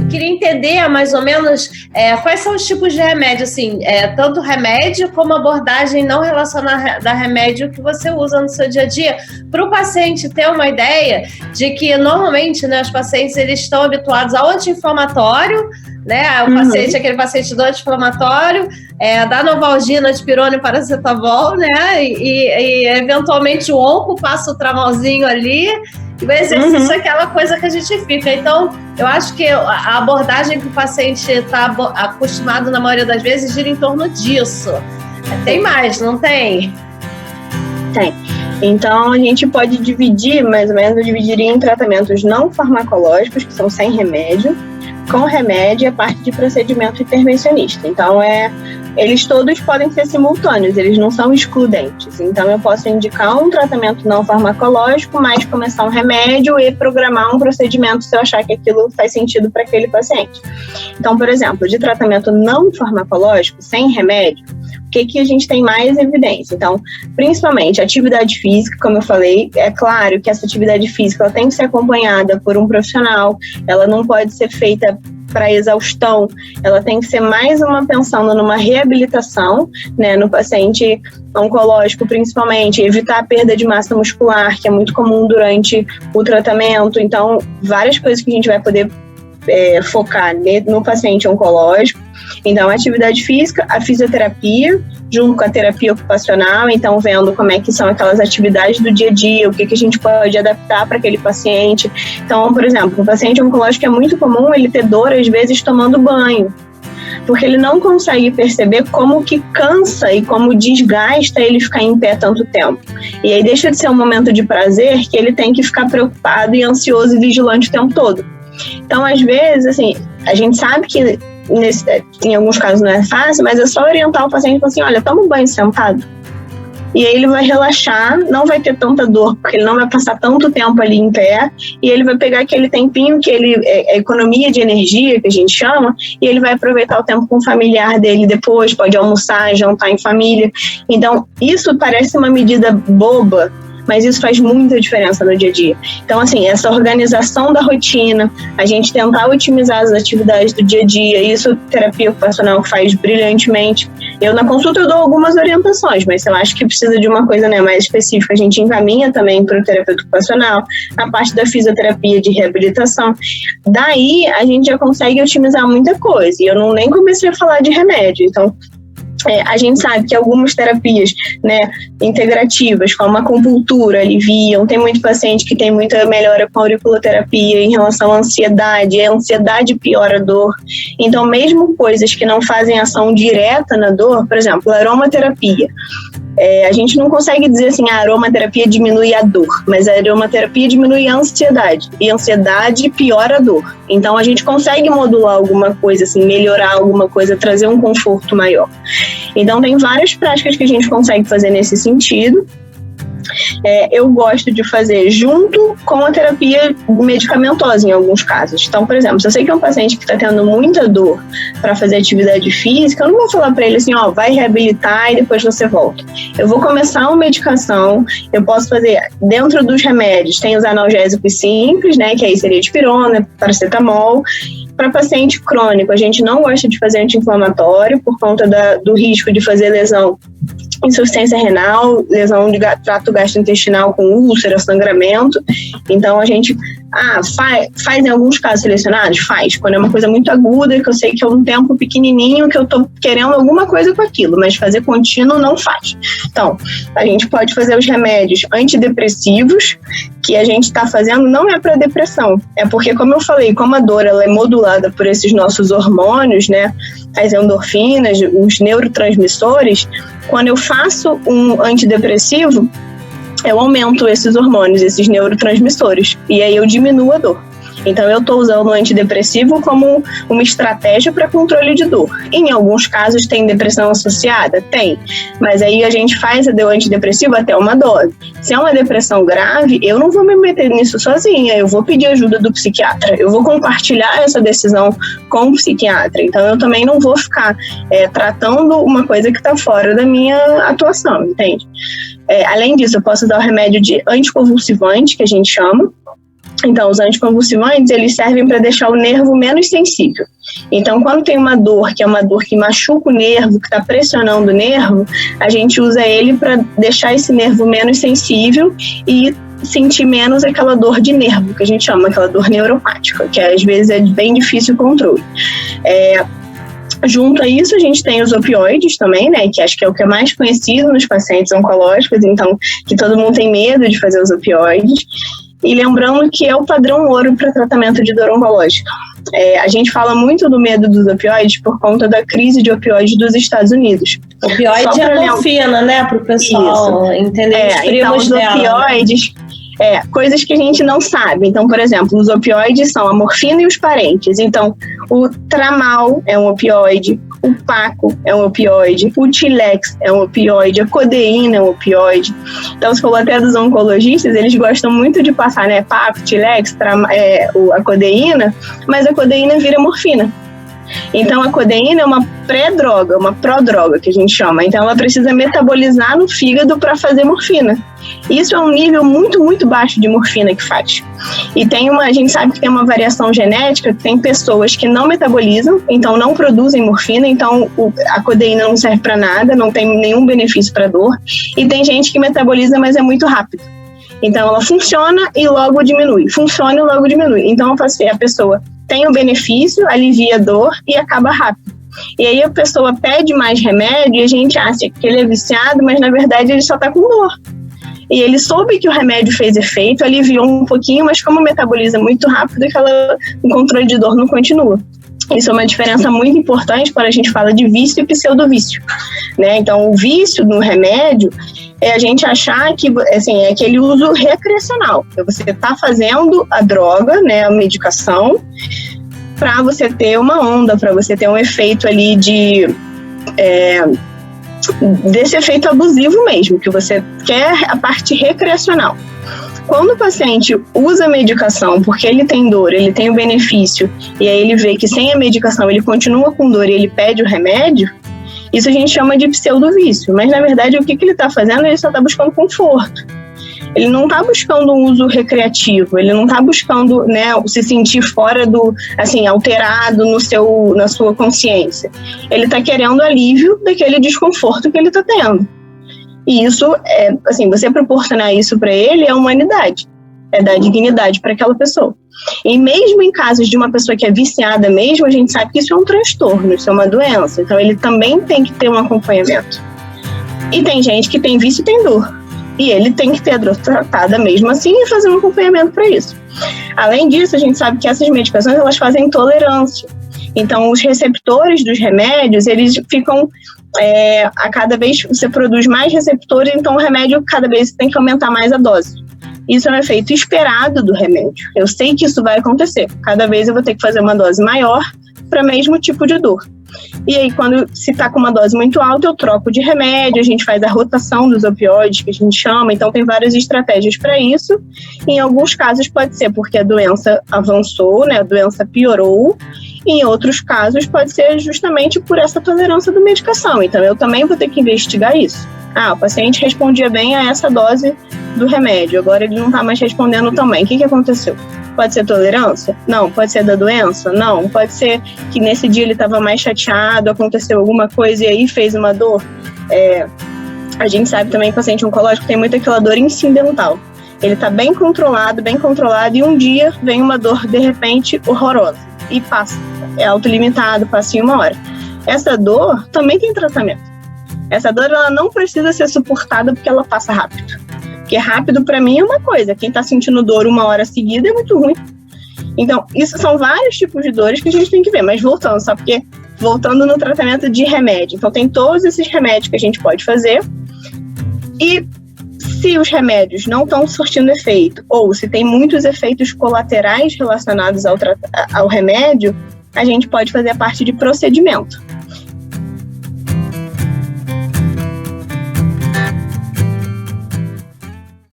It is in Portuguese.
queria entender mais ou menos quais são os tipos de remédio, assim, tanto remédio como abordagem não relacionada a remédio que você usa no seu dia a dia, para o paciente ter uma ideia de que normalmente, né, os pacientes eles estão habituados ao anti-inflamatório, né? O paciente, aquele paciente do anti-inflamatório, da Novalgina, dipirona e paracetamol, né? E eventualmente o onco passa o tramalzinho ali. E o exercício é aquela coisa que a gente fica. Então, eu acho que a abordagem que o paciente está acostumado, na maioria das vezes, gira em torno disso. Tem mais, não tem? Tem. Então, a gente pode dividir, mais ou menos, eu dividiria em tratamentos não farmacológicos, que são sem remédio, com remédio e a parte de procedimento intervencionista. Então, eles todos podem ser simultâneos, eles não são excludentes. Então, eu posso indicar um tratamento não farmacológico, mas começar um remédio e programar um procedimento se eu achar que aquilo faz sentido para aquele paciente. Então, por exemplo, de tratamento não farmacológico, sem remédio, o que a gente tem mais evidência? Então, principalmente, atividade física, como eu falei, é claro que essa atividade física ela tem que ser acompanhada por um profissional, ela não pode ser feita para exaustão, ela tem que ser mais pensando numa reabilitação, né, no paciente oncológico principalmente, evitar a perda de massa muscular, que é muito comum durante o tratamento. Então, várias coisas que a gente vai poder focar no paciente oncológico. Então, a atividade física, a fisioterapia, junto com a terapia ocupacional, então vendo como é que são aquelas atividades do dia a dia, o que a gente pode adaptar para aquele paciente. Então, por exemplo, o paciente oncológico é muito comum ele ter dor, às vezes, tomando banho, porque ele não consegue perceber como que cansa e como desgasta ele ficar em pé tanto tempo. E aí deixa de ser um momento de prazer que ele tem que ficar preocupado e ansioso e vigilante o tempo todo. Então, às vezes, assim, a gente sabe que em alguns casos não é fácil, mas é só orientar o paciente e falar assim, olha, toma um banho sentado. E aí ele vai relaxar, não vai ter tanta dor, porque ele não vai passar tanto tempo ali em pé, e ele vai pegar aquele tempinho que é economia de energia, que a gente chama, e ele vai aproveitar o tempo com o familiar dele depois, pode almoçar, jantar em família. Então, isso parece uma medida boba, mas isso faz muita diferença no dia a dia. Então, assim, essa organização da rotina, a gente tentar otimizar as atividades do dia a dia, isso a terapia ocupacional faz brilhantemente. Eu, na consulta, eu dou algumas orientações, mas se eu acho que precisa de uma coisa, né, mais específica, a gente encaminha também para o terapeuta ocupacional, a parte da fisioterapia de reabilitação. Daí, a gente já consegue otimizar muita coisa. E eu nem comecei a falar de remédio, então, a gente sabe que algumas terapias, né, integrativas, como a acupuntura, aliviam. Tem muito paciente que tem muita melhora com a auriculoterapia em relação à ansiedade. A ansiedade piora a dor. Então, mesmo coisas que não fazem ação direta na dor, por exemplo, a aromaterapia. A gente não consegue dizer assim, a aromaterapia diminui a dor, mas a aromaterapia diminui a ansiedade, e a ansiedade piora a dor. Então, a gente consegue modular alguma coisa, assim, melhorar alguma coisa, trazer um conforto maior. Então, tem várias práticas que a gente consegue fazer nesse sentido. Eu gosto de fazer junto com a terapia medicamentosa em alguns casos. Então, por exemplo, se eu sei que é um paciente que está tendo muita dor para fazer atividade física, eu não vou falar para ele assim, vai reabilitar e depois você volta. Eu vou começar uma medicação, eu posso fazer dentro dos remédios, tem os analgésicos simples, né, que aí seria dipirona, paracetamol. Para paciente crônico, a gente não gosta de fazer anti-inflamatório por conta do risco de fazer lesão, insuficiência renal, lesão de trato gastrointestinal com úlcera, sangramento. Então, a gente faz em alguns casos selecionados? Faz. Quando é uma coisa muito aguda, que eu sei que é um tempo pequenininho, que eu estou querendo alguma coisa com aquilo, mas fazer contínuo não faz. Então, a gente pode fazer os remédios antidepressivos, que a gente está fazendo não é para depressão, é porque, como eu falei, como a dor ela é modulada por esses nossos hormônios, né, as endorfinas, os neurotransmissores, quando eu faço um antidepressivo, eu aumento esses hormônios, esses neurotransmissores, e aí eu diminuo a dor. Então, eu estou usando o antidepressivo como uma estratégia para controle de dor. Em alguns casos, tem depressão associada? Tem. Mas aí a gente faz o antidepressivo até uma dose. Se é uma depressão grave, eu não vou me meter nisso sozinha. Eu vou pedir ajuda do psiquiatra. Eu vou compartilhar essa decisão com o psiquiatra. Então, eu também não vou ficar tratando uma coisa que está fora da minha atuação, entende? Além disso, eu posso dar o remédio de anticonvulsivante, que a gente chama, Então, os anticonvulsivantes, eles servem para deixar o nervo menos sensível. Então, quando tem uma dor, que é uma dor que machuca o nervo, que está pressionando o nervo, a gente usa ele para deixar esse nervo menos sensível e sentir menos aquela dor de nervo, que a gente chama aquela dor neuropática, que às vezes é bem difícil o controle. Junto a isso, a gente tem os opioides também, né, que acho que é o que é mais conhecido nos pacientes oncológicos, então, que todo mundo tem medo de fazer os opioides. E lembrando que é o padrão ouro para tratamento de dor oncológica. A gente fala muito do medo dos opioides por conta da crise de opioides dos Estados Unidos. Opioide é morfina, né, para o pessoal entender os primos então, os dela, opioides, coisas que a gente não sabe. Então, por exemplo, os opioides são a morfina e os parentes. Então, o Tramal é um opioide, o Paco é um opioide, o Tilex é um opioide, a codeína é um opioide. Então, você falou até dos oncologistas, eles gostam muito de passar, né, Paco, Tilex, a codeína, mas a codeína vira morfina. Então, a codeína é uma pré-droga, uma prodroga, que a gente chama. Então, ela precisa metabolizar no fígado para fazer morfina. Isso é um nível muito, muito baixo de morfina que faz. E a gente sabe que tem uma variação genética, tem pessoas que não metabolizam, então não produzem morfina, então a codeína não serve para nada, não tem nenhum benefício para dor. E tem gente que metaboliza, mas é muito rápido. Então, ela funciona e logo diminui. Funciona e logo diminui. Então, a pessoa tem o benefício, alivia a dor e acaba rápido. E aí a pessoa pede mais remédio e a gente acha que ele é viciado, mas na verdade ele só está com dor. E ele soube que o remédio fez efeito, aliviou um pouquinho, mas como metaboliza muito rápido, o controle de dor não continua. Isso é uma diferença muito importante quando a gente fala de vício e pseudovício, né? Então, o vício no remédio é a gente achar que, assim, é aquele uso recreacional. Então, você está fazendo a droga, né, a medicação, para você ter uma onda, para você ter um efeito ali desse efeito abusivo mesmo, que você quer a parte recreacional. Quando o paciente usa a medicação porque ele tem dor, ele tem o benefício, e aí ele vê que sem a medicação ele continua com dor e ele pede o remédio, isso a gente chama de pseudovício. Mas, na verdade, o que ele está fazendo? Ele só está buscando conforto. Ele não está buscando um uso recreativo, ele não está buscando, né, se sentir fora alterado na sua consciência. Ele está querendo alívio daquele desconforto que ele está tendo. E isso, você proporcionar isso para ele é humanidade, é dar dignidade para aquela pessoa. E mesmo em casos de uma pessoa que é viciada mesmo, a gente sabe que isso é um transtorno, isso é uma doença. Então, ele também tem que ter um acompanhamento. E tem gente que tem vício e tem dor. E ele tem que ter a dor tratada mesmo assim e fazer um acompanhamento para isso. Além disso, a gente sabe que essas medicações, elas fazem intolerância. Então, os receptores dos remédios, eles ficam... a cada vez você produz mais receptores, então o remédio, cada vez você tem que aumentar mais a dose. Isso é um efeito esperado do remédio. Eu sei que isso vai acontecer. Cada vez eu vou ter que fazer uma dose maior para o mesmo tipo de dor. E aí, se está com uma dose muito alta, eu troco de remédio, a gente faz a rotação dos opioides, que a gente chama, então tem várias estratégias para isso. Em alguns casos pode ser porque a doença avançou, né, a doença piorou. Em outros casos pode ser justamente por essa tolerância da medicação. Então eu também vou ter que investigar isso. O paciente respondia bem a essa dose do remédio, agora ele não está mais respondendo também. O que aconteceu? Pode ser tolerância? Não. Pode ser da doença? Não. Pode ser que nesse dia ele estava mais chateado, aconteceu alguma coisa e aí fez uma dor. A gente sabe também que o paciente oncológico tem muito aquela dor incidental. Ele está bem controlado e um dia vem uma dor de repente horrorosa e passa. É autolimitado, passa em 1 hora. Essa dor também tem tratamento. Essa dor ela não precisa ser suportada porque ela passa rápido. Porque rápido para mim é uma coisa. Quem está sentindo dor 1 hora seguida é muito ruim. Então, isso são vários tipos de dores que a gente tem que ver. Mas voltando no tratamento de remédio. Então, tem todos esses remédios que a gente pode fazer. E se os remédios não estão surtindo efeito, ou se tem muitos efeitos colaterais relacionados ao remédio, a gente pode fazer a parte de procedimento.